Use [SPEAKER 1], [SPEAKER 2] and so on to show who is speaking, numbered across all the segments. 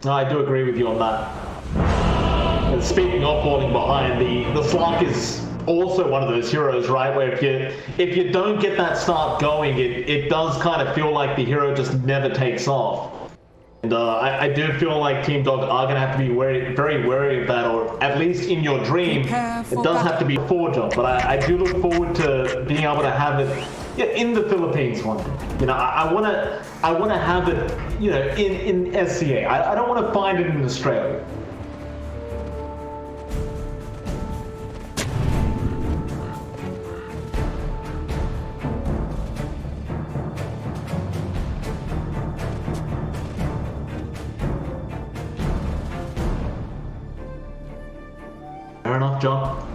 [SPEAKER 1] No, I do agree with you on that. And speaking of falling behind, the Slark is also one of those heroes, right? Where if you don't get that start going, it does kind of feel like the hero just never takes off. And I do feel like Team Dog are going to have to be very wary of that, or at least in your dream, it does have to be a forward jump. But I do look forward to being able to have it in the Philippines one day. You know, I want to have it, you know, in SCA. I don't want to find it in Australia. Fair enough, John.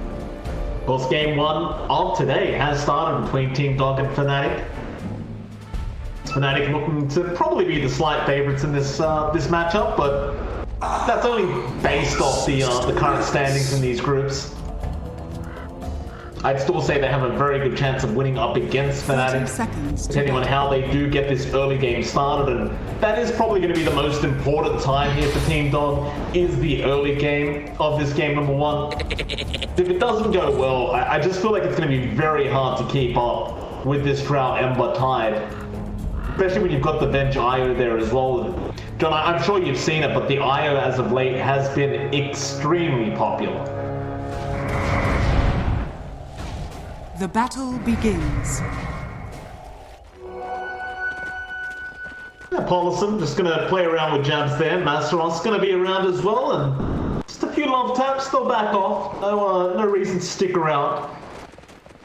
[SPEAKER 1] Of course, game one of today has started between Team Dog and Fnatic. Fnatic looking to probably be the slight favourites in this matchup, but that's only based off the current standings in these groups. I'd still say they have a very good chance of winning up against Fnatic, depending on how they do get this early game started, and that is probably going to be the most important time here for Team Dog, is the early game of this game number one. If it doesn't go well, I just feel like it's going to be very hard to keep up with this Drought Ember tide, especially when you've got the bench IO there as well. John, I'm sure you've seen it, but the IO as of late has been extremely popular.
[SPEAKER 2] The battle begins.
[SPEAKER 1] Paulison just going to play around with jabs there. Masteros going to be around as well, and just a few love taps, they'll back off. No reason to stick around.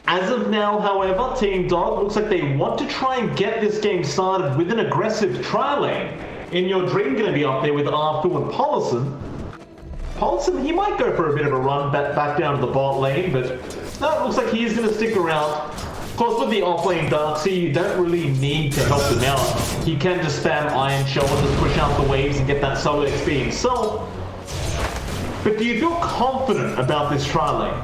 [SPEAKER 1] As of now, however, Team Dog looks like they want to try and get this game started with an aggressive tri-lane. In Your Dream going to be up there with Arthur and Paulison. Paulson, he might go for a bit of a run back down to the bot lane, but no, it looks like he is going to stick around. Of course, with the off-lane Darkseer, you don't really need to help him out. He can just spam Iron Shell and just push out the waves and get that solo XP himself. But do you feel confident about this tri-lane?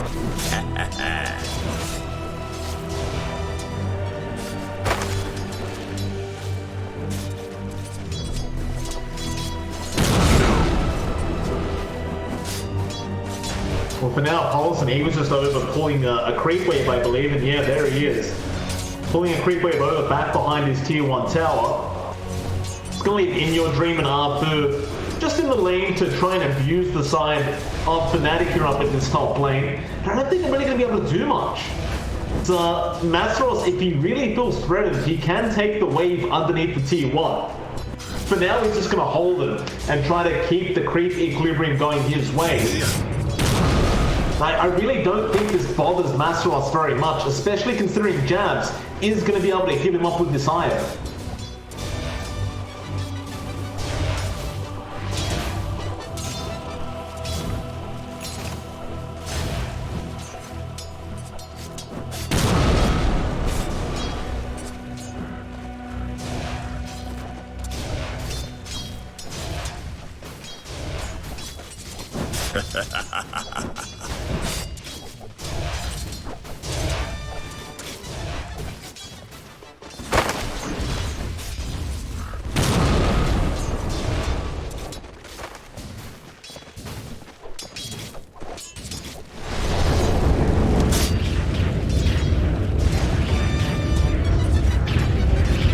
[SPEAKER 1] Well, for now, Paulson, he was just over pulling a creep wave, I believe, and yeah, there he is. Pulling a creep wave over back behind his tier 1 tower. It's going to leave In Your Dream and Arthur just in the lane to try and abuse the side of Fnatic here up at this top lane. I don't think they're really going to be able to do much. So, Masteros, if he really feels threatened, he can take the wave underneath the tier 1. For now, he's just going to hold it and try to keep the creep equilibrium going his way. I really don't think this bothers Masteros very much, especially considering Jabs is going to be able to hit him up with this IO.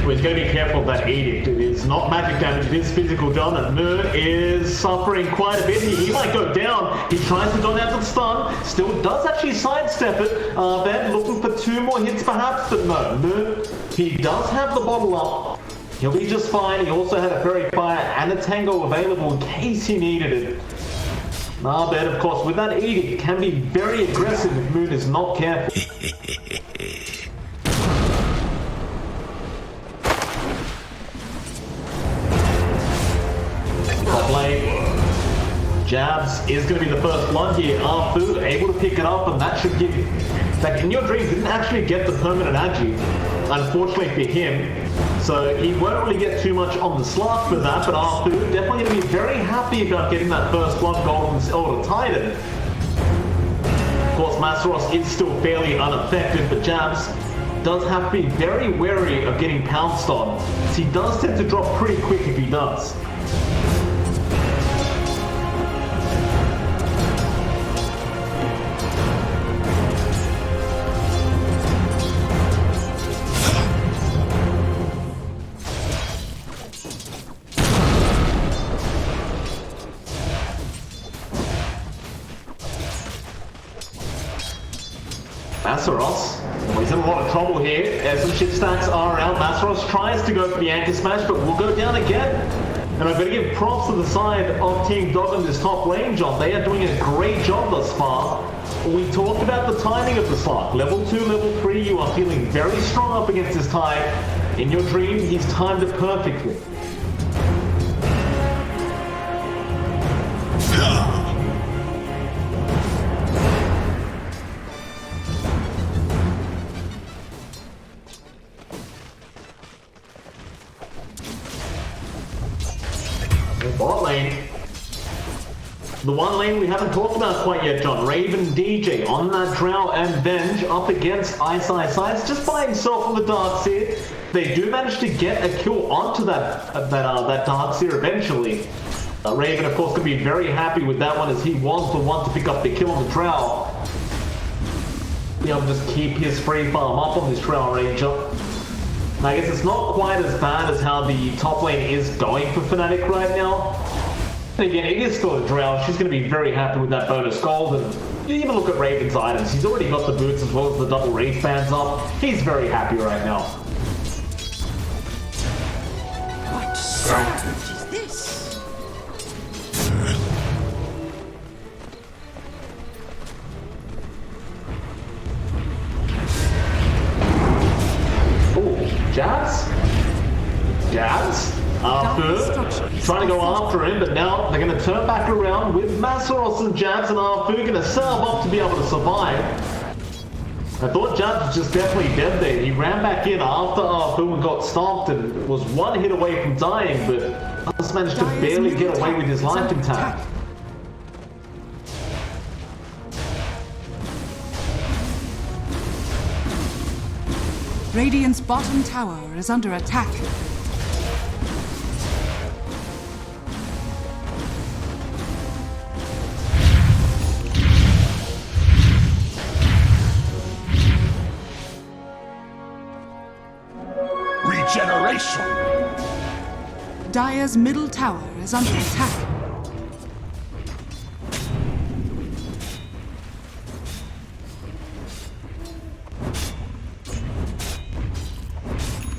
[SPEAKER 1] He's going to be careful of that Edict. It is not magic damage, it is physical damage. And Moon is suffering quite a bit. He might go down. He tries to dodge out the stun. Still does actually sidestep it. Then looking for 2 more hits perhaps, but no. Moon, he does have the bottle up. He'll be just fine. He also had a Fairy Fire and a Tango available in case he needed it. Abed, of course, with that Edict, can be very aggressive if Moon is not careful. Jabs is going to be the first blood here. Arfu able to pick it up, and that should give you. Like, In Your Dream didn't actually get the permanent agi, unfortunately for him. So he won't really get too much on the slot for that, but Arfu definitely going to be very happy about getting that first blood gold on this Elder Titan. Of course, Masteros is still fairly unaffected, but Jabs does have to be very wary of getting pounced on, so he does tend to drop pretty quick if he does. Masaros, well, he's in a lot of trouble here. As some ship stacks are out, Masaros tries to go for the anchor smash, but will go down again. And I'm going to give props to the side of Team Dog in this top lane, John. They are doing a great job thus far. We talked about the timing of the slot. Level 2, level 3, you are feeling very strong up against this tide. In your dream, he's timed it perfectly. Bot lane. The one lane we haven't talked about quite yet, John. Raven DJ on that Drow and Venge up against Ice just by himself on the Darkseer. They do manage to get a kill onto that Darkseer eventually. Raven, of course, could be very happy with that one as he was the one to pick up the kill on the Drow. Be able to just keep his free farm up on this Drow Ranger. I guess it's not quite as bad as how the top lane is going for Fnatic right now. And again, it is still a Drow. She's going to be very happy with that bonus gold. And you even look at Raven's items. He's already got the boots as well as the double Wraith bands up. He's very happy right now.
[SPEAKER 2] What sound is this?
[SPEAKER 1] Jabs? Arfu trying to go after him, but now they're going to turn back around with Masaros and Jabs, and Arfu going to salve up to be able to survive. I thought Jabs was just definitely dead there. He ran back in after Arfu and got stomped and was one hit away from dying, but just managed to barely get away with his life intact.
[SPEAKER 2] Radiant's bottom tower is under attack.
[SPEAKER 3] Regeneration!
[SPEAKER 2] Dire's middle tower is under attack.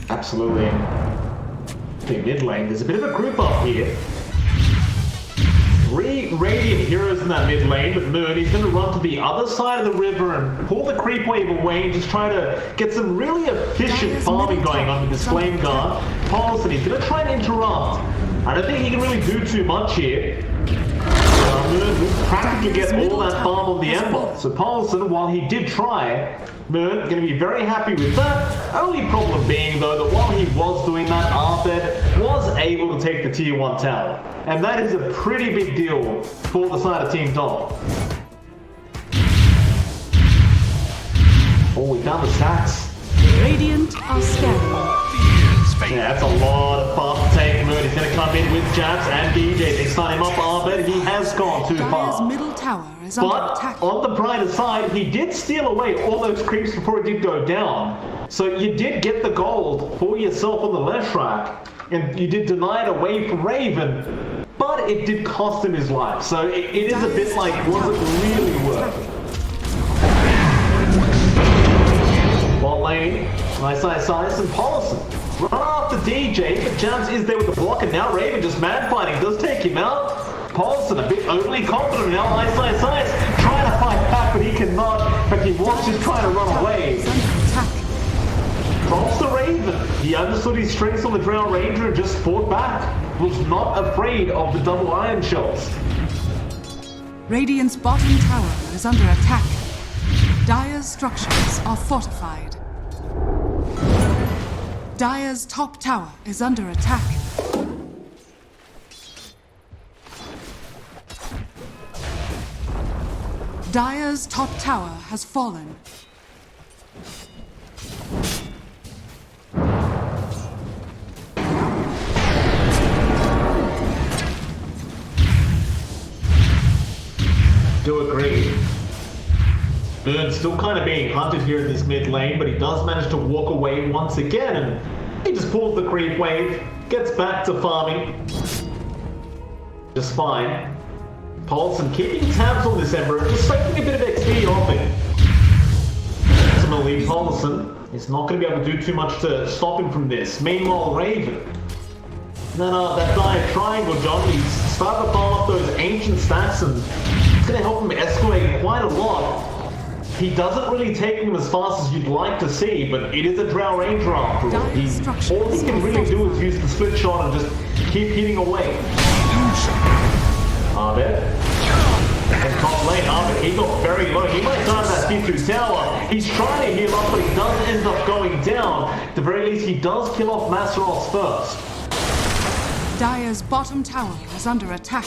[SPEAKER 1] Absolutely. Okay, mid lane. There's a bit of a group up here. 3 Radiant heroes in that mid lane, but Moon, he's going to run to the other side of the river and pull the creep wave away and just try to get some really efficient farming going on with this Flame Guard. Paulson, he's going to try and interrupt. I don't think he can really do too much here. Moon will practically get all that farm on the Ember. So Paulson, while he did try, Moon going to be very happy with that. Only problem being, though, that while he was doing that, Abed was able to take the tier 1 tower. And that is a pretty big deal for the side of Team Dog. Oh, we found the stacks.
[SPEAKER 2] Radiant are scared.
[SPEAKER 1] Yeah, that's a lot of fast to take. Moon is going to come in with Jabs and DJ. They start him up, Abed. He has gone too far.
[SPEAKER 2] Dire's middle tower is under attack.
[SPEAKER 1] But on the brighter side, he did steal away all those creeps before it did go down. So you did get the gold for yourself on the Leshrac, and you did deny it away from Raven, but it did cost him his life. So it is a bit like, was it really worth it? Bot lane, nice and Paulson. Run after DJ, but Jabs is there with the block, and now Raven just mad fighting, does take him out. Paulson a bit overly confident now, Ice, trying to fight back, but he cannot. But he was just trying to run away. Drops the Raven. He understood his strengths on the Drow Ranger and just fought back. Was not afraid of the double iron shells.
[SPEAKER 2] Radiant's bottom tower is under attack. Dire's structures are fortified. Dire's top tower is under attack. Dire's top tower has fallen.
[SPEAKER 1] Do agree. Burn's still kind of being hunted here in this mid lane, but he does manage to walk away once again, and he just pulls the creep wave, gets back to farming. Just fine. Paulson keeping tabs on this Ember, just soaking a bit of XP off it. unfortunately, Paulson is not going to be able to do too much to stop him from this. Meanwhile, Raven. That dire triangle, John, he's starting to pile up those ancient stacks and it's going to help him escalate quite a lot. He doesn't really take them as fast as you'd like to see, but it is a Drow Ranger after all. All he can really do is use the split shot and just keep hitting away. Abed. And top lane, Abed, he got very low. He might die in that T2 tower. He's trying to heal up, but he does end up going down. At the very least, he does kill off Masteros first.
[SPEAKER 2] Dire's bottom tower is under attack.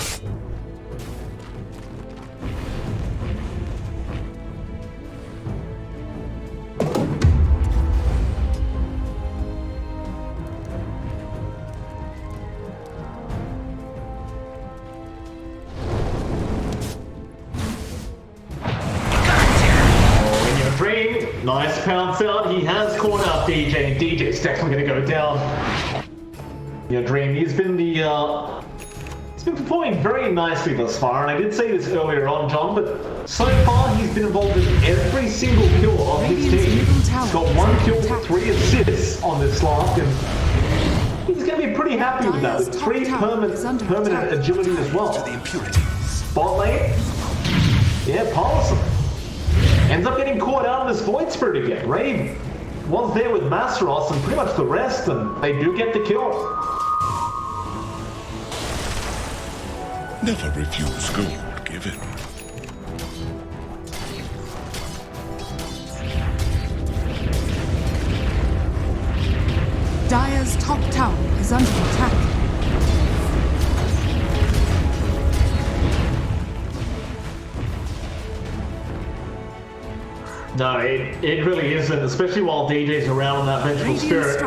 [SPEAKER 1] Nice pounce out. He has caught out DJ, and DJ's definitely going to go down. Your Dream, he's been performing very nicely thus far, and I did say this earlier on, John, but so far he's been involved in every single kill of his team. He's got 1 kill, 3 assists on this slot, and he's going to be pretty happy with that, with 3 permanent agility as well. Bot lane, yeah, Paulson. Ends up getting caught out in this Void Spirit again. Raven was there with Masteros and pretty much the rest, and they do get the kill.
[SPEAKER 3] Never refuse gold given.
[SPEAKER 2] Dire's top tower is under attack.
[SPEAKER 1] No, it really isn't, especially while DJ's around on that Vengeful Spirit.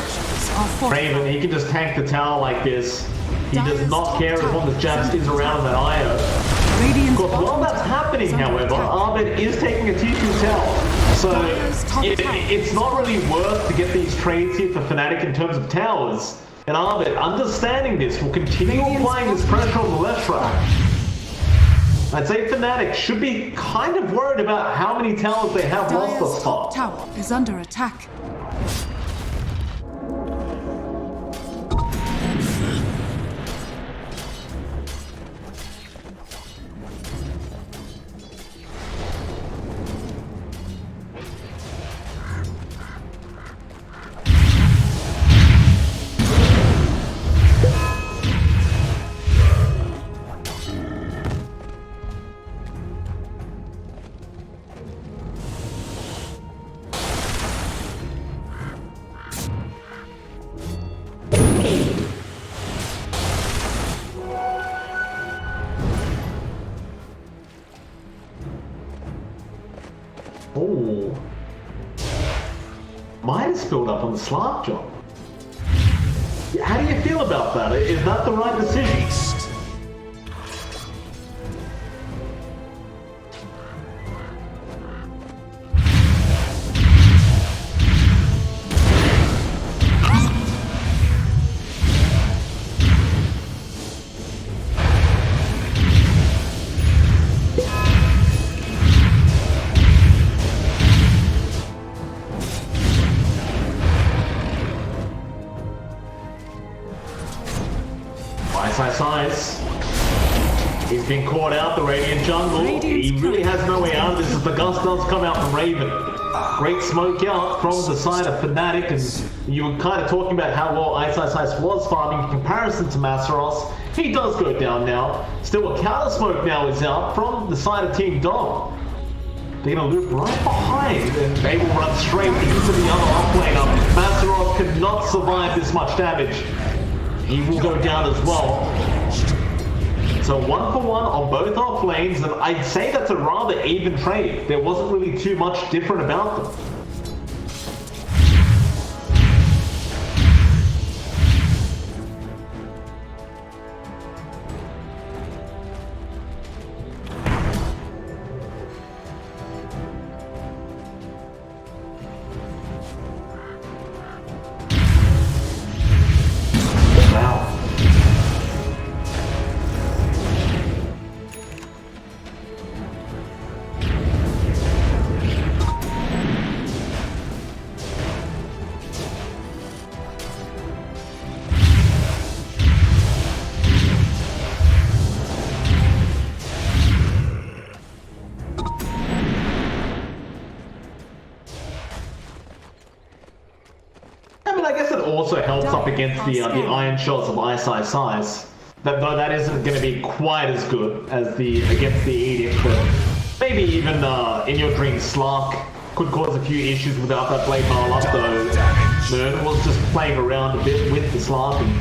[SPEAKER 1] Raven, he can just tank the tower like this. He does not care as long as Jabs is around that IO. Of course, while that's happening, however, Abed is taking a T2 tower. So it's not really worth to get these trades here for Fnatic in terms of towers. And Abed, understanding this, will continue applying this pressure on the Leshrac. I'd say Fnatic should be kind of worried about how many towers they have lost thus far.
[SPEAKER 2] Dire's top tower is under attack.
[SPEAKER 1] Oh. Mine is filled up on the Slark job. How do you feel about that? Is that the right decision? Nice. He's been caught out, the Radiant jungle. He really has no way out of this as the gust does come out from Raven. Great smoke out from the side of Fnatic, and you were kind of talking about how well Ice was farming in comparison to Masteros. He does go down now. Still, a counter smoke now is out from the side of Team Dom. They're going to loop right behind, and they will run straight into the other off-laner. Masteros could not survive this much damage. He will go down as well. So 1 for 1 on both off lanes, and I'd say that's a rather even trade. There wasn't really too much different about them. I guess it also helps up against the iron shots of Ice. Though that isn't going to be quite as good as against the Edict, but maybe even in your dream Slark could cause a few issues without that blade mail up, though Nern was just playing around a bit with the Slark and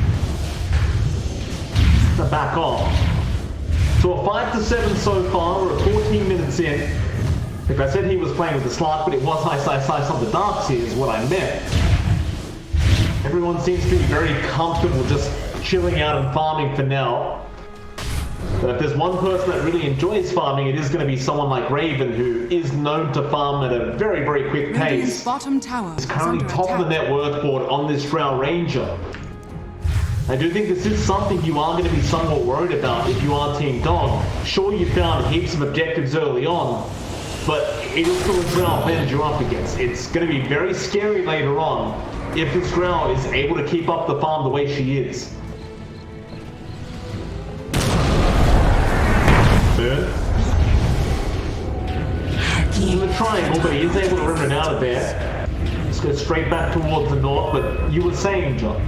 [SPEAKER 1] to back off. So a 5-7 so far, we're at 14 minutes in. Like I said, he was playing with the Slark, but it was Ice on the Darks here is what I meant. Everyone seems to be very comfortable just chilling out and farming for now. But if there's one person that really enjoys farming, it is going to be someone like Raven, who is known to farm at a very, very quick pace.
[SPEAKER 2] Bottom tower
[SPEAKER 1] He's currently top of the net worth board on this Drow Ranger. I do think this is something you are going to be somewhat worried about if you are Team Dog. Sure, you found heaps of objectives early on, but it is still a Drow bend you're up against. It's going to be very scary later on if this Drow is able to keep up the farm the way she is. Burn. He's in the triangle, but he is able to run it out of there. Let's go straight back towards the north, but you were saying, John.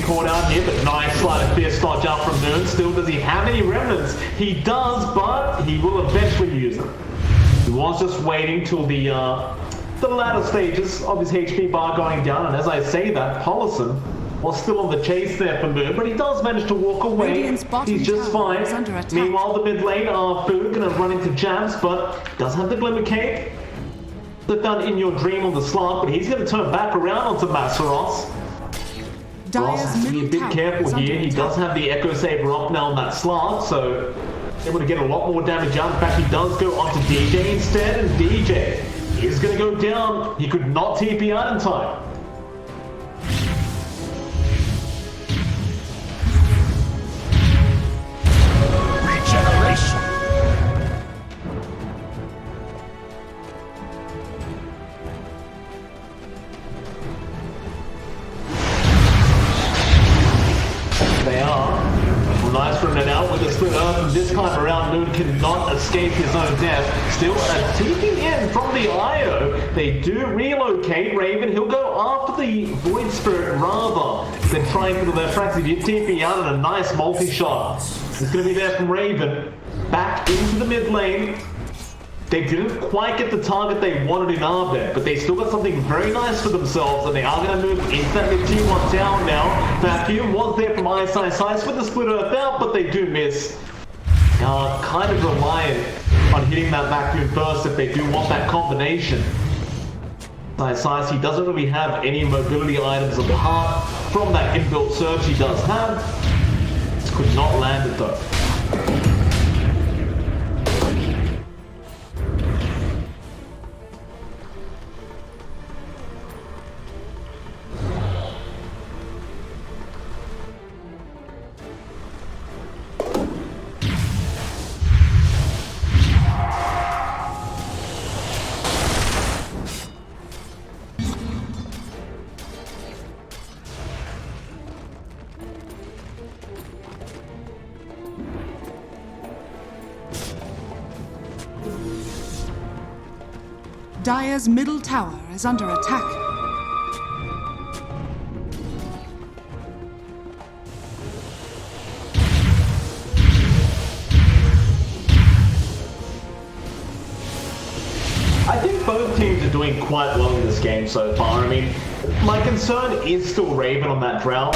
[SPEAKER 1] Caught out here, but nice sleight of fierce dodge out from Nern. Still, does he have any remnants? He does, but he will eventually use them. He was just waiting till the latter stages of his HP bar going down, and as I say that, Paulson was still on the chase there for Nern, but he does manage to walk away. He's just fine. Meanwhile, the mid lane, Food gonna run into Jabs, but does have the Glimmer Cape. They've done In Your Dream on the Slark, but he's gonna turn back around onto Masseros. Ross has to be a bit careful here. He does have the Echo Saber up now on that Slark, so able to get a lot more damage out. In fact, he does go onto DJ instead, and DJ is going to go down. He could not TP out in time.
[SPEAKER 3] Regeneration.
[SPEAKER 1] They are. Nice from it out with a split earth. This time around, Moon cannot escape his own death. Still a TP in from the IO. They do relocate Raven. He'll go after the Void Spirit rather than trying to their tracks. He did TP out and a nice multi-shot. It's going to be there from Raven. Back into the mid lane. They didn't quite get the target they wanted in Abed, but they still got something very nice for themselves, and they are going to move into that mid tier 1 down now. Vacuum was there from Ice with the split earth out, but they do miss. Kind of reliant on hitting that vacuum first if they do want that combination. Ice, he doesn't really have any mobility items apart from that inbuilt surge he does have. Just could not land it though.
[SPEAKER 2] Dire's middle tower is under attack.
[SPEAKER 1] I think both teams are doing quite well in this game so far. I mean, my concern is still Raven on that Drow.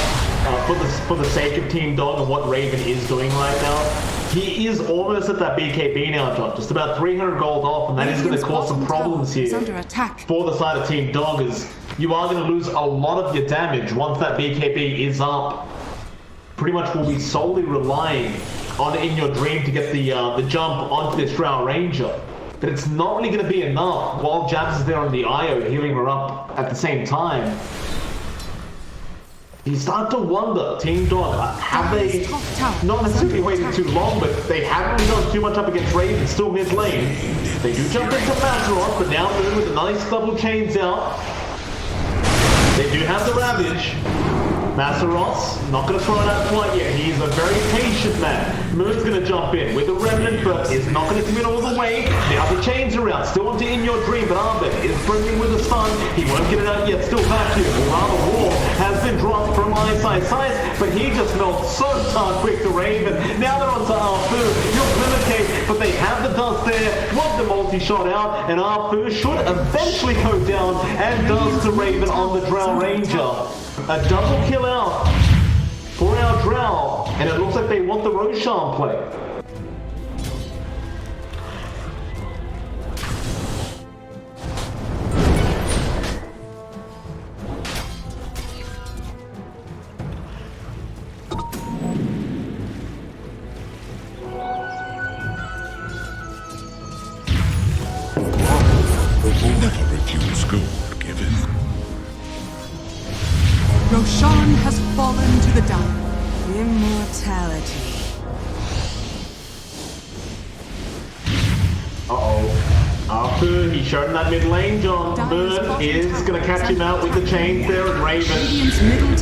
[SPEAKER 1] For the sake of Team Dog and what Raven is doing right now. He is almost at that BKB now, John. Just about 300 gold off, and that is going to cause some problems here for the side of Team Dog, as you are going to lose a lot of your damage once that BKB is up. Pretty much will be solely relying on In Your Dream to get the jump onto this Drow Ranger. But it's not really going to be enough while Jabs is there on the IO healing her up at the same time. You start to wonder, Team Dog, have they not necessarily waited too long, but they haven't really done too much up against Raven, still mid lane. They do jump into Mazzaroth, but now Moon with a nice double chains out. They do have the Ravage. Mazzaroth, not going to throw it out quite yet. He's a very patient man. Moon's going to jump in with the Remnant, but is not going to commit all the way. The other chains are out, still onto In Your Dream, but Abed is bringing with the stun. He won't get it out yet, still vacuum. While the wall has been dropped from Eyesight Sight, but he just melts so darn quick to Raven. Now they're onto Arfu. He'll Glimmercade, but they have the dust there. Want the multi-shot out, and Arfu should eventually go down, and does to Raven on the Drow Ranger. A double kill out for our Drow, and it looks like they want the Roshan play.
[SPEAKER 3] Never refuse gold given.
[SPEAKER 2] Roshan has fallen to the Dire.
[SPEAKER 4] Immortality.
[SPEAKER 1] Arfu, he showed him that mid lane, John. Burn is going to catch him out with the chains there, and Raven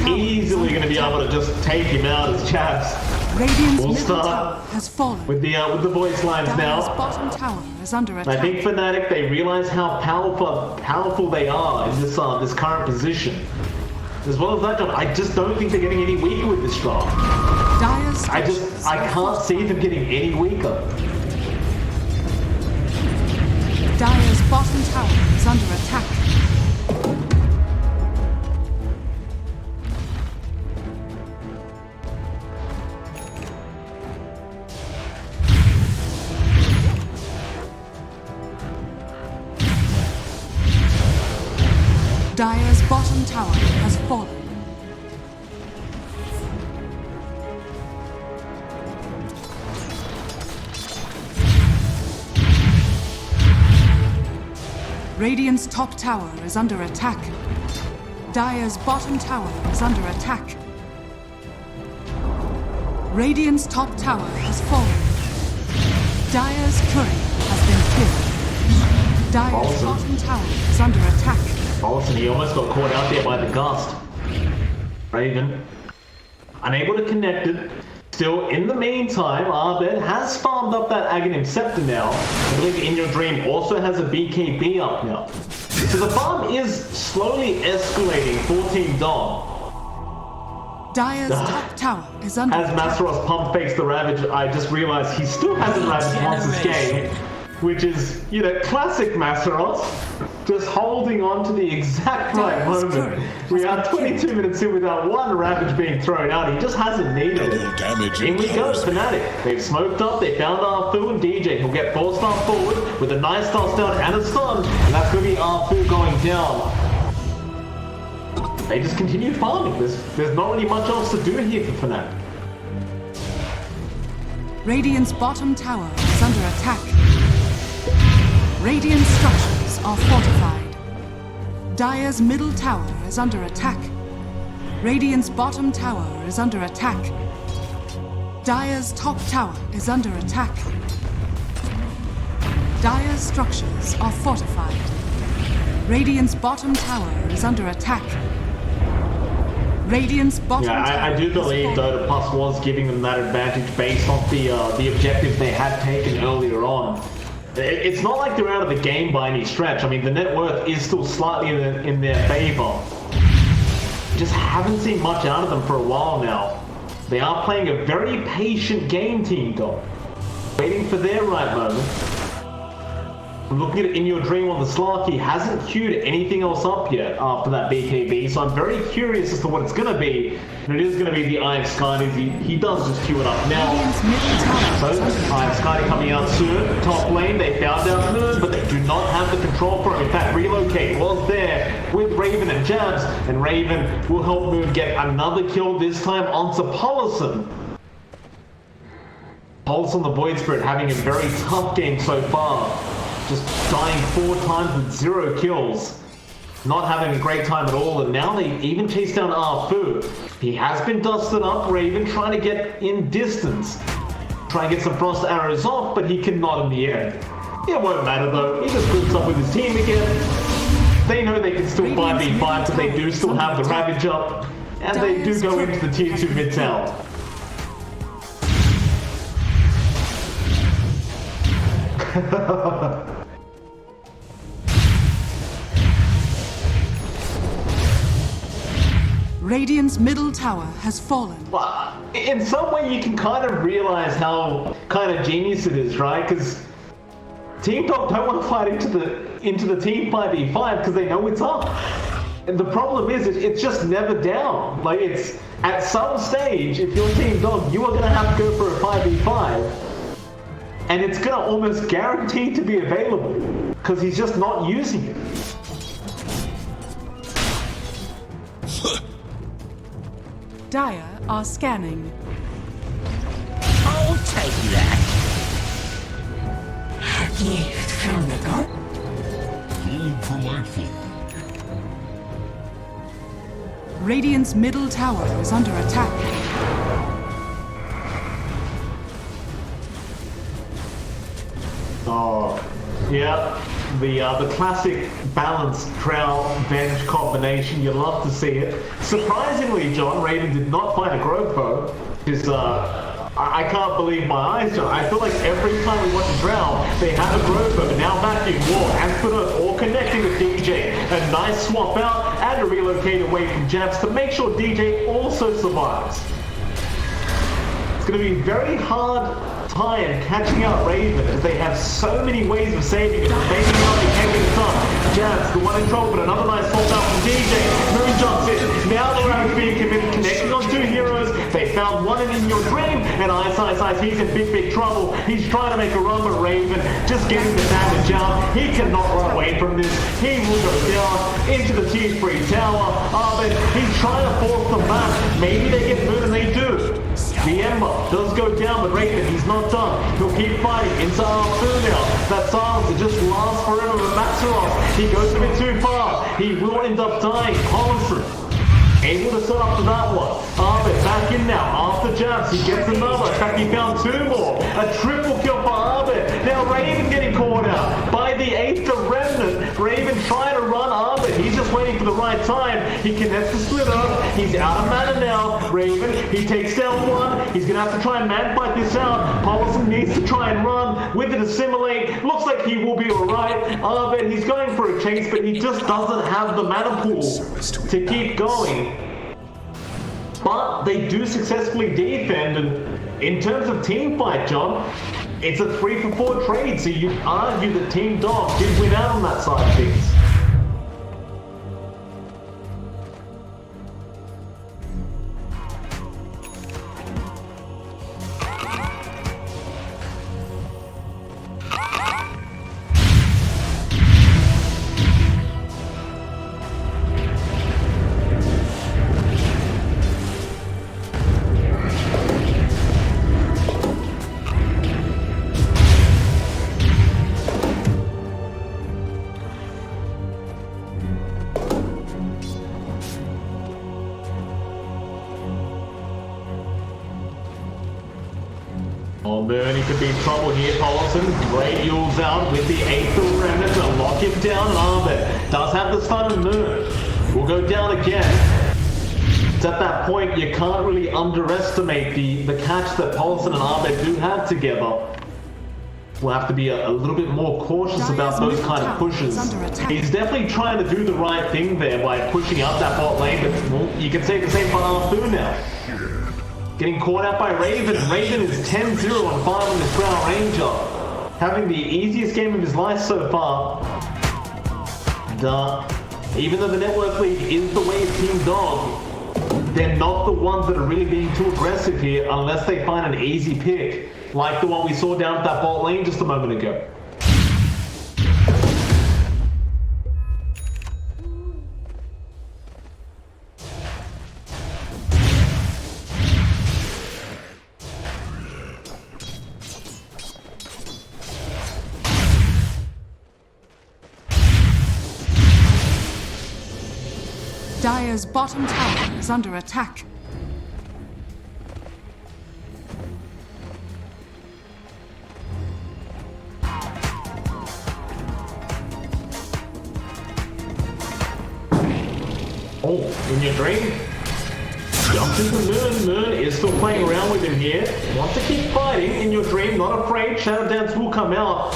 [SPEAKER 1] easily going to be able to just take him out as chaps.
[SPEAKER 2] Radiant's
[SPEAKER 1] We'll
[SPEAKER 2] middle
[SPEAKER 1] start
[SPEAKER 2] tower has fallen.
[SPEAKER 1] with the voice lines
[SPEAKER 2] Dire's
[SPEAKER 1] now.
[SPEAKER 2] bottom tower is under attack.
[SPEAKER 1] I think Fnatic, they realize how powerful they are in this current position. As well as that, John, I just don't think they're getting any weaker with this draft.
[SPEAKER 2] Dire's
[SPEAKER 1] I can't see them getting any weaker.
[SPEAKER 2] Dire's bottom tower is under attack. Dire's bottom tower has fallen. Radiant's top tower is under attack. Dire's bottom tower is under attack. Radiant's top tower has fallen. Dire's turret has been killed. Dire's bottom tower is under attack.
[SPEAKER 1] Bolton, he almost got caught out there by the gust. Raven, unable to connect it. Still, in the meantime, Abed has farmed up that Aghanim Scepter now. I believe In Your Dream also has a BKB up now. So the farm is slowly escalating for Team Dom.
[SPEAKER 2] Dire's top tower is under
[SPEAKER 1] As
[SPEAKER 2] attack.
[SPEAKER 1] Mazzaroth pump fakes the Ravage, I just realized he still hasn't ravaged once this game. Which is, you know, classic Mazzaroth. Just holding on to the exact right moment. We are 22 minutes in without one Ravage being thrown out. He just hasn't needed it.
[SPEAKER 3] Double damage.
[SPEAKER 1] In we go, Fnatic. They've smoked up, they found Arfu and DJ. He'll get 4-star forward with a nice toss down and a stun. And that's going to be Arfu going down. They just continue farming. There's not really much else to do here for Fnatic.
[SPEAKER 2] Radiant's bottom tower is under attack. Radiant structures are fortified. Dire's middle tower is under attack. Radiant's bottom tower is under attack. Dire's top tower is under attack. Dire's structures are fortified. Radiant's bottom tower is under attack. Radiant's bottom tower
[SPEAKER 1] I do believe dota2 was giving them that advantage based off the objective they had taken earlier on. It's not like they're out of the game by any stretch. I mean, the net worth is still slightly in their favor. Just haven't seen much out of them for a while now. They are playing a very patient game, Team Dom. Waiting for their right moment. I'm looking at it In Your Dream on the Slark. He hasn't queued anything else up yet after that BKB, so I'm very curious as to what it's going to be. And it is going to be the Iron Sky. He does just queue it up now.
[SPEAKER 2] Radiant's middle tower
[SPEAKER 1] So,
[SPEAKER 2] is under
[SPEAKER 1] Iron
[SPEAKER 2] attack.
[SPEAKER 1] Sky coming out soon. Top lane, they found out Moon, but they do not have the control for him. In fact, Relocate was there with Raven and Jabs, and Raven will help Moon get another kill, this time onto Polison. Polison, the Void Spirit, having a very tough game so far. Just dying 4 times with 0 kills. not having a great time at all, and now they even chase down Arfu. He has been dusted up, Raven trying to get in distance. Try and get some frost arrows off, but he cannot in the end. It won't matter though, he just groups up with his team again. They know they can still 5v5, but they do still have the Ravage up, and they do go into the tier 2 mid tower.
[SPEAKER 2] Radiant's middle tower has fallen.
[SPEAKER 1] Well, in some way you can kind of realize how kind of genius it is, right? Because Team Dog don't want to fight into the team 5v5 because they know it's up. And the problem is it's just never down. Like, it's at some stage, if you're Team Dog, you are going to have to go for a 5v5. And it's going to almost guarantee to be available because he's just not using it.
[SPEAKER 2] Dire are scanning.
[SPEAKER 5] I'll take that. A gift from the god.
[SPEAKER 3] Food for my food.
[SPEAKER 2] Radiant's middle tower is under attack.
[SPEAKER 1] Oh, yeah. The classic balanced Drow-Venge combination, you love to see it. Surprisingly, John, Raven did not find a growth bow, because I can't believe my eyes, John. I feel like every time we watch a Drow, they have a growth bow, but now back in war, Aspinall all connecting with DJ. A nice swap out and a relocate away from Jabs to make sure DJ also survives. It's going to be very hard time catching out Raven as they have so many ways of saving it. Maybe now they can't get it done. Jabs, the one in trouble, but another nice swap out from DJ. Moon jumps in. Now the round is being committed, connecting on 2 heroes. They found one in your dream, and Ice, he's in big trouble. He's trying to make a run, but Raven just getting the damage out. He cannot run away from this. He will go down into the tier 3 tower. Abed, he's trying to force them back. Maybe they get Moon, and they do. The Ember does go down, but Raven, he's not done. He'll keep fighting into Arthur now. That silence, it just lasts forever with Maxeroth. He goes a bit too far. He will end up dying. Collison able to set up for that one. Abed back in now. After Jabs, he gets another. In fact, he found 2 more. A triple kill for Abed. Now Raven getting caught out by the 8th Remnant. Raven trying to run Abed. He's just waiting for the right time. He connects the split up. He's out of mana now. Raven, he takes down 1. He's going to have to try and man fight this out. Collison needs to try and run with it, assimilate. Looks like he will be alright. Abed, he's going for a chase, but he just doesn't have the mana pool to keep going. But they do successfully defend, and in terms of team fight, John, it's a 3-for-4 trade, so you'd argue that Team Dog did win out on that side of things. Oh, Bernie could be in trouble here. Collison, great Yules out with the 8th Remnant to lock him down. And Abed does have the stun and Moon. Will go down again. It's at that point you can't really underestimate the catch that Collison and Abed do have together. We'll have to be a little bit more cautious about those kind of pushes. He's definitely trying to do the right thing there by pushing out that bot lane, but well, you can say the same for Arthur now. Getting caught out by Raven. Raven is 10-0 on 5 on this Drow Ranger. Having the easiest game of his life so far. And even though the network league is the way of Team Dog, they're not the ones that are really being too aggressive here unless they find an easy pick, like the one we saw down at that bot lane just a moment ago.
[SPEAKER 2] Dire's bottom tower is under attack.
[SPEAKER 1] Oh, in your dream? Jumps into Moon. Moon is still playing around with him here. Wants to keep fighting in your dream, not afraid. Shadow Dance will come out.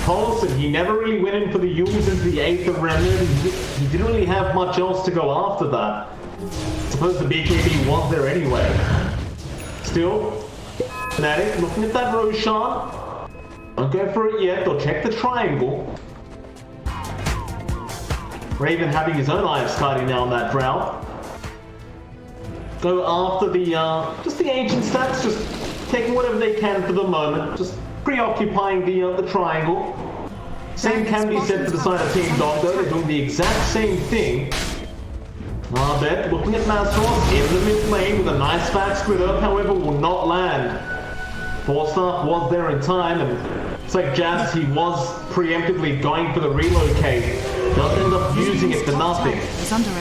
[SPEAKER 1] Paulson, he never really went in for the Yules into the 8th Remnant. He didn't really have much else to go after that. I suppose the BKB was there anyway. Still, Fnatic looking at that Roshan. Don't go for it yet. They'll check the triangle. Raven having his own eye of Skadi now on that Drought. Go after the, just the ancient stats, just taking whatever they can for the moment. Just preoccupying the triangle. Same can be said for the side of Team Dog though, they're doing the exact same thing. Abed looking at Mastros in the mid lane with a nice back split up, however will not land. Forstaff was there in time, and it's like Jazz, he was preemptively going for the relocate. Doesn't end up using it for nothing.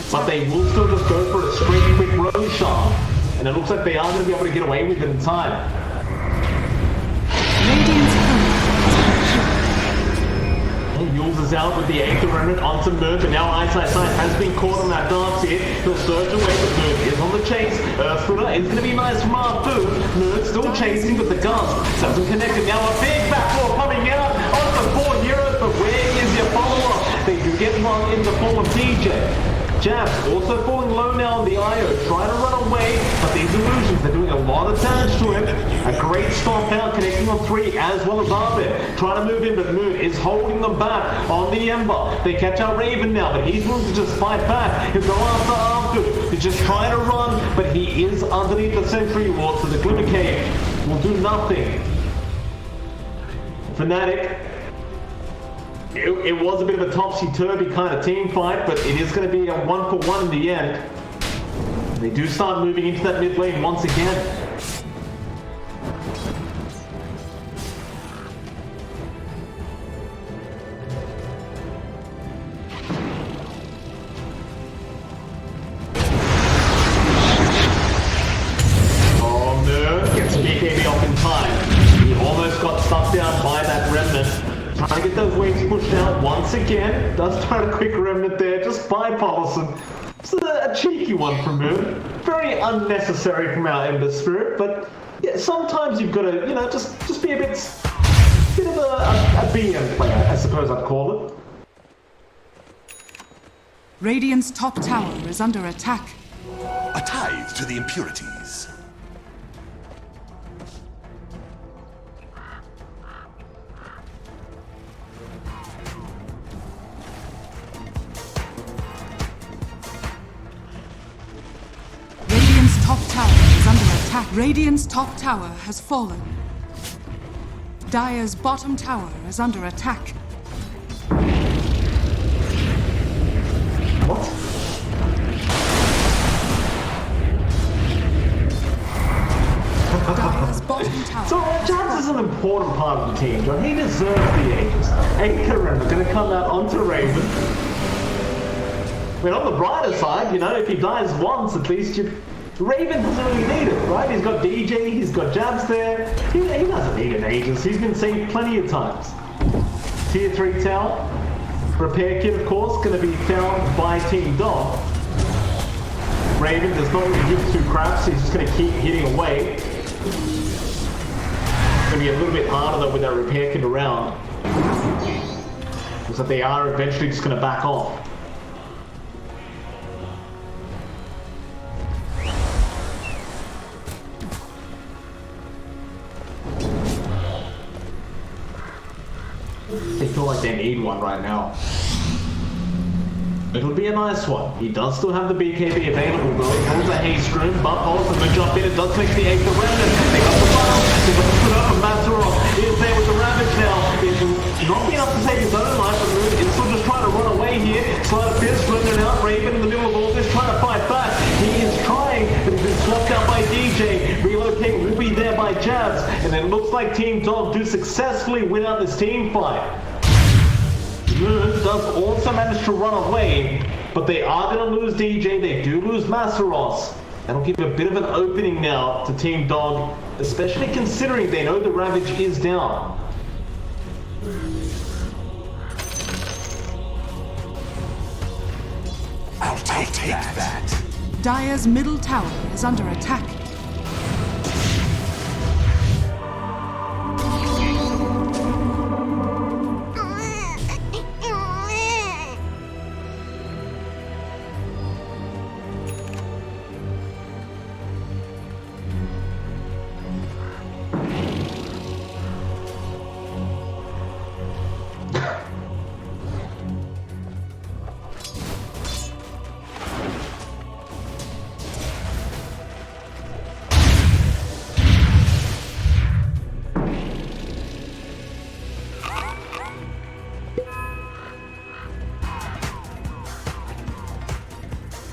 [SPEAKER 1] But they will still just go for a straight quick Roshan, and it looks like they are going to be able to get away with it in time. Yules is out with the 8th Remnant onto Merc, and now Eyesight has been caught on that dance here. He'll surge away, but Merc is on the chase. Earthsplitter is going to be nice from Arthur. Merc still chasing, but the Gust doesn't connect it. Now a big backdoor coming out on the 4 heroes, but where is your follow-up? They do get one in the form of DJ. Jabs also falling low now on the IO, trying to run away, but these illusions are doing a lot of damage to him. A great stomp out, connecting on 3 as well as Abed. Trying to move in, but Moon is holding them back on the Ember. They catch out Raven now, but he's willing to just fight back. He'll go after Arthur. He's just trying to run, but he is underneath the Sentry Ward, so the Glimmer Cave will do nothing. Fnatic. It was a bit of a topsy-turvy kind of team fight, but it is going to be a 1-for-1 in the end. They do start moving into that mid lane once again. Oh no, gets the BKB off in time. He almost got stuck down by that Remnant. Trying to get those waves pushed out once again. Does try a quick Remnant there, just by Paulson. It's a cheeky one from him. Very unnecessary from our Ember Spirit, but yeah, sometimes you've got to, you know, just be a bit of a BM player, I suppose I'd call it.
[SPEAKER 2] Radiant's top tower is under attack.
[SPEAKER 6] A tithe to the impurities.
[SPEAKER 2] Top tower is under attack. Radiant's top tower has fallen. Dire's bottom tower is under attack.
[SPEAKER 1] What?
[SPEAKER 2] Dire's bottom tower.
[SPEAKER 1] So Jazz is an important part of the team, John. He deserves the Aegis. And Karen going to come out onto Raven. I mean, on the brighter side, you know, if he dies once, at least Raven doesn't really need it, right? He's got DJ, he's got Jabs there. He doesn't need an Aegis. He's been saved plenty of times. Tier 3 tower. Repair kit, of course, going to be found by Team Dog. Raven does not really give 2 craps. He's just going to keep hitting away. It's going to be a little bit harder, though, with that repair kit around. Because that they are eventually just going to back off. They feel like they need one right now. It'll be a nice one. He does still have the BKB available though. He holds a haste room, but Paulson will jump in. It does take the 8th Remnant. They got the bottom. They got the put up, and Mazarov is there with the Ravage now. It's not enough to save his own life, but Moon is still just trying to run away here. Slide of Fist, running out. Raven in the middle of all this, trying to fight back. He is trying, but he's been swapped out by DJ. Relocate will be there by Jabs. And it looks like Team Dog do successfully win out this team fight. Moon does also manage to run away, but they are going to lose DJ. They do lose Masaros. That'll give a bit of an opening now to Team Dog, especially considering they know the Ravage is down.
[SPEAKER 6] I'll take that.
[SPEAKER 2] Dire's middle tower is under attack.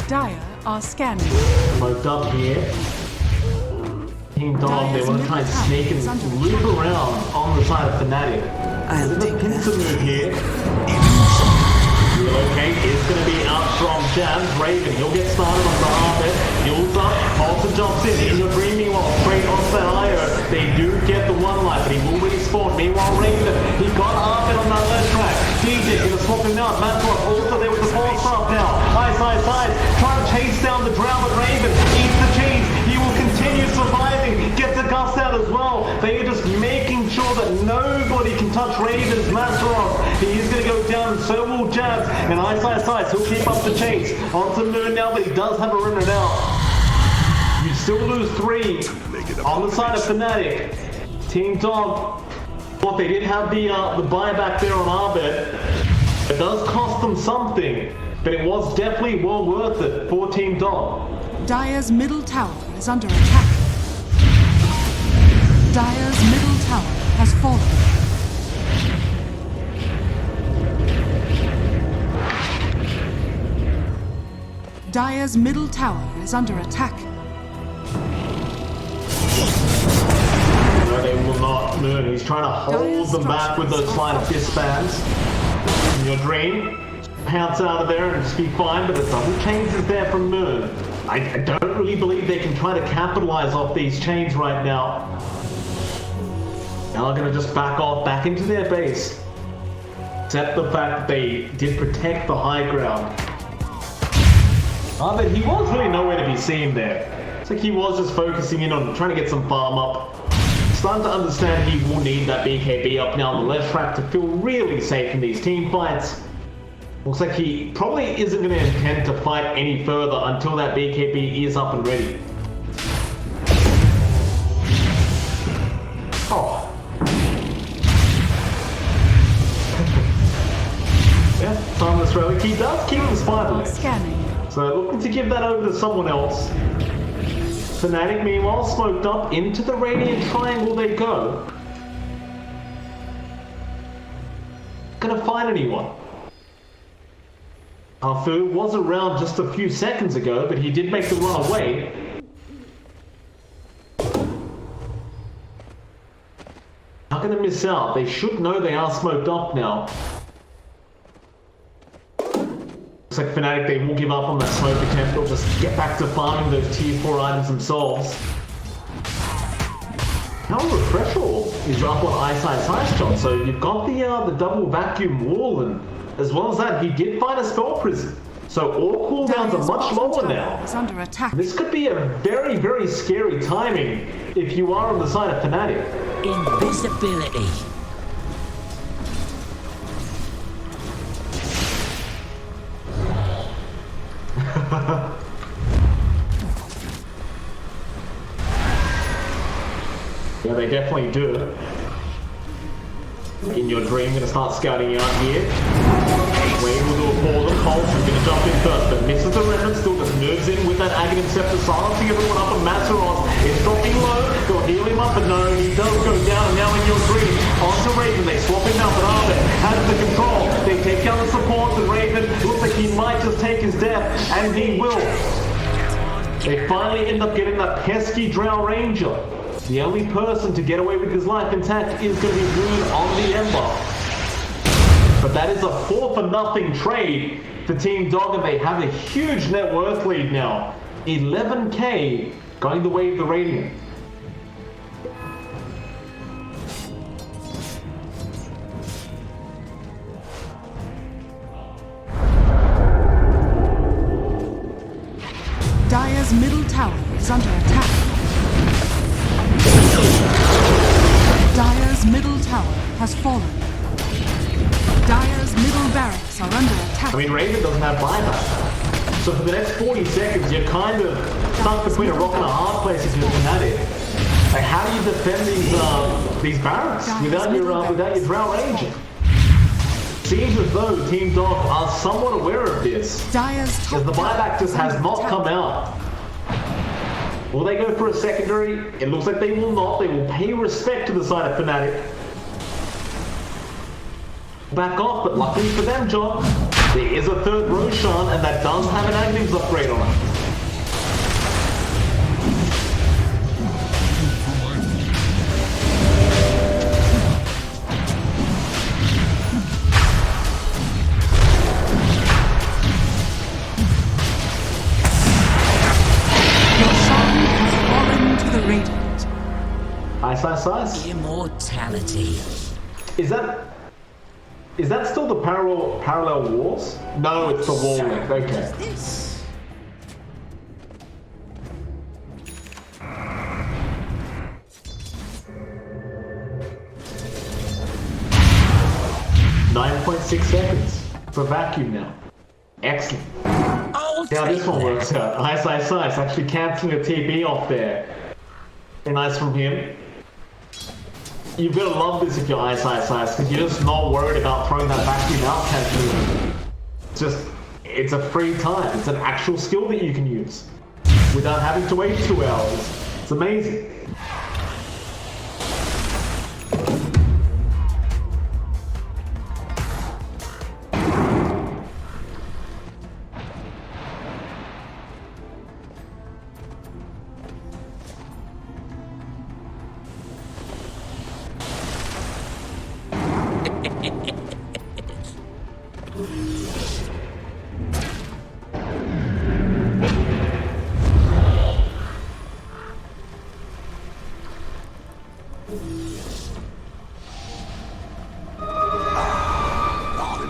[SPEAKER 2] Dire are scanning.
[SPEAKER 1] Smoked up here. Team Dog, they want to try and sneak and loop around on the side of Fnatic.
[SPEAKER 4] I'll take
[SPEAKER 1] Pincer
[SPEAKER 4] that.
[SPEAKER 1] move here. Okay, it's going to be up from Jams. Raven, he'll get started on the Abed. Heals up, also jumps in your dreaming while straight onto that IO. They do get the one life, but he will respawn. Meanwhile, Raven, he got Abed on that Leshrac. DJ gonna swap him out. Mantos also there with the ball stop now. Side, trying to chase down the drown, but Raven eats the cheese. He will continue surviving. Gets the gust out as well. They are just making sure that nobody can touch Raven's Masteros. He is going to go down, and so will Jabs. And Ice, he'll keep up the chase. Onto Moon now, but he does have a runner out. You still lose 3 on the side of Fnatic. Team Dog, what they did have the buyback there on Abed. It does cost them something, but it was definitely well worth it for Team Dog.
[SPEAKER 2] Dire's middle tower is under attack. Dire's middle tower has fallen. Dire's middle tower is under attack.
[SPEAKER 1] No, they will not Moon. He's trying to hold them back with those sleight of fist spams. In your dream, pounce out of there and just be fine, but a double chains is there from Moon. I don't really believe they can try to capitalize off these chains right now. Now they're going to just back off, back into their base. Except the fact that they did protect the high ground. But he was really nowhere to be seen there. It's like he was just focusing in on trying to get some farm up. Starting to understand he will need that BKB up now on the Leshrac to feel really safe in these team fights. Looks like he probably isn't going to intend to fight any further until that BKB is up and ready. Oh. Yeah, Timeless Relic. He does keep the spider leg.
[SPEAKER 2] Scanning.
[SPEAKER 1] So looking to give that over to someone else. Fnatic, meanwhile, smoked up into the Radiant Triangle they go. Gonna find anyone. Arfu was around just a few seconds ago, but he did make the run away. Not gonna miss out. They should know they are smoked up now. Looks like Fnatic, they will give up on that smoke attempt. They'll just get back to farming those tier 4 items themselves. Now Refresher is up on Ice Shot, so you've got the double vacuum wall, and as well as that, he did find a spell prison. So all cooldowns are much lower now.
[SPEAKER 2] Is under attack.
[SPEAKER 1] This could be a very, very scary timing if you are on the side of Fnatic.
[SPEAKER 5] Invisibility.
[SPEAKER 1] Yeah, they definitely do. In your dream, gonna start scouting out here. Wade will do a for them. Colts is gonna jump in first, but misses the remnant, still just moves in with that Aghanim Scepter, silencing everyone up, and Masaros is dropping low. They'll heal him up, but no, he does go down, and now in your dream, onto Raven, they swap him out, but Abed has the control. They take out the support, and Raven looks like he might just take his death, and he will. They finally end up getting that pesky Drow Ranger. The only person to get away with his life intact is going to be Moon on the Ember. But that is a 4-0 trade for Team Dog, and they have a huge net worth lead now. 11k going the way of the Radiant.
[SPEAKER 2] Dire's middle tower is under attack. Dire's middle tower has fallen. Dire's middle barracks are under attack.
[SPEAKER 1] I mean, Raven doesn't have buyback. So for the next 40 seconds, you're kind of stuck between a rock and a hard place if you're Fnatic. Like, how do you defend these barracks without your Drow Ranger? Seems as though Team Dog are somewhat aware of this, because the buyback just has not come out. Will they go for a secondary? It looks like they will not. They will pay respect to the side of Fnatic. Back off, but luckily for them, John, there is a third Roshan, and that does have an Agnes upgrade on it. Ice.
[SPEAKER 5] Immortality.
[SPEAKER 1] Is that still the parallel wars? No, it's the wall link. Okay.
[SPEAKER 5] This.
[SPEAKER 1] 9.6 seconds for vacuum now. Excellent. See how this one works out. Ice. Actually cancelling a TB off there. Very nice from him. You've got to love this if you're Ice, because you're just not worried about throwing that vacuum out canceling. It's a free time. It's an actual skill that you can use without having to wait 2 hours. It's amazing.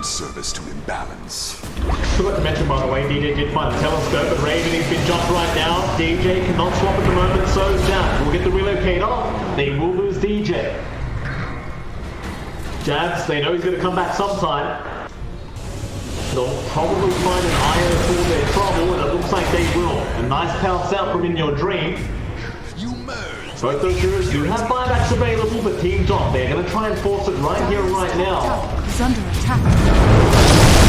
[SPEAKER 6] Service to imbalance.
[SPEAKER 1] Forgot to mention, by the way, DJ did find the telescope, but Raven has been jumped right now. DJ cannot swap at the moment, so is down. We'll get the relocator. They will lose DJ. Jabs, they know he's going to come back sometime. They'll probably find an IO for their trouble, and it looks like they will. A nice pounce out from In Your Dream. Both those heroes do have buybacks available, but Team Dot, they're going to try and force it right here and right now.
[SPEAKER 2] Is under attack.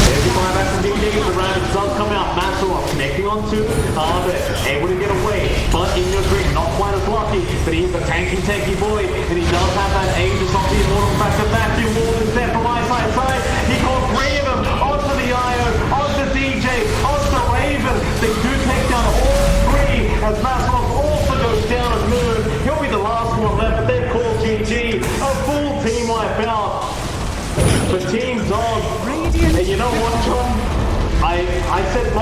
[SPEAKER 1] There's the buyback from DJ, the round does come out. Masteroff connecting onto Abed, able to get away, but In Your Dream not quite as lucky, but he's a tanky boy, and he does have that Aegis on the Immortal Factor vacuum wall is there from side. He caught 3 of them onto the IO, onto DJ, onto Raven. They do take down all 3 as Masteroff also goes down as Moon. He'll be the last one left, but they've called GG. A full team wipe out for Team Dog. And you know what, John? I said